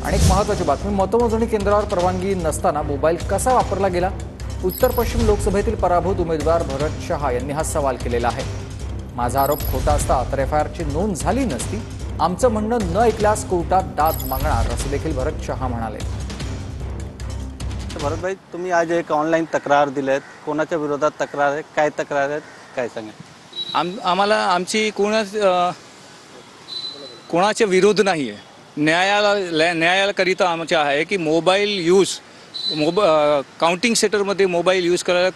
आणि एक महत्त्वाची बातमी, मतमोजणी केंद्रावर परवानगी नसताना मोबाईल कसा वापरला गेला? उत्तर पश्चिम लोकसभेतील पराभूत उमेदवार भरत शहा यांनी हा सवाल केलेला आहे। माझा आरोप खोटा असता तर एफआयआरची नोंद झाली नसती। आमचं म्हणणं न ऐकल्यास कोर्टात दाद मागणार असं देखील भरत शहा म्हणाले। भरत भाई, तुम्ही आज एक ऑनलाईन तक्रार दिलेत, कोणाच्या विरोधात तक्रार आहे, काय तक्रार आहे, काय सांगा? आम्हाला आमची कोणाचे विरोध नाही आहे। न्यायालयाकरिता आमचे आहे की मोबाईल यूज काउंटिंग सेंटरमध्ये मोबाईल यूज करायला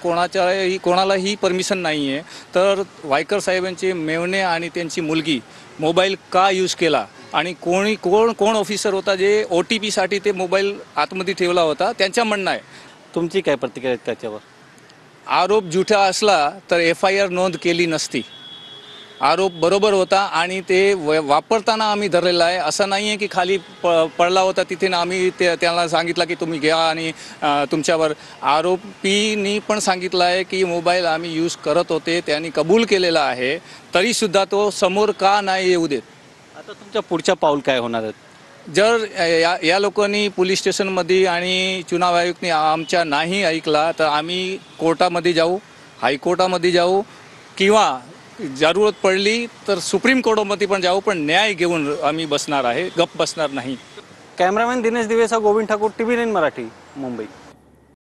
कोणालाही परमिशन नाही आहे। तर वायकर साहेबांचे मेवणे आणि त्यांची मुलगी मोबाईल का यूज केला आणि कोण ऑफिसर होता जे OTP साठी ते मोबाईल आतमध्ये ठेवला होता, त्यांचं म्हणणं आहे। तुमची काय प्रतिक्रिया त्याच्यावर? आरोप जुठा असला तर FIR नोंद केली नसती। आरोप बरोबर होता आणि ते वापरताना आम्ही धरलेला आहे। असं नाही आहे की खाली पडला होता तिथे आम्ही त्यांना सांगितलं की तुम्ही घ्या आणि तुमच्यावर आरोपींनी पण सांगितलं आहे की मोबाईल आम्ही यूज करत होते, त्यांनी कबूल केलेला आहे, तरीसुद्धा तो समोर का नाही येऊ देत। आता तुमच्या पुढच्या पाऊल काय होणार आहेत? जर या लोकांनी पोलीस स्टेशनमध्ये आणि चुनाव आयुक्तांनी आमच्या नाही ऐकला तर आम्ही कोर्टामध्ये जाऊ, हायकोर्टामध्ये जाऊ किंवा जरूरत पडली तर सुप्रीम कोर्टामध्ये पण जाऊ, पण न्याय घेऊन आम्ही बसणार आहे, गप्प बसणार नाही। कॅमेरामॅन दिनेश दिवेसह गोविंद ठाकूर, TV9 मराठी, मुंबई।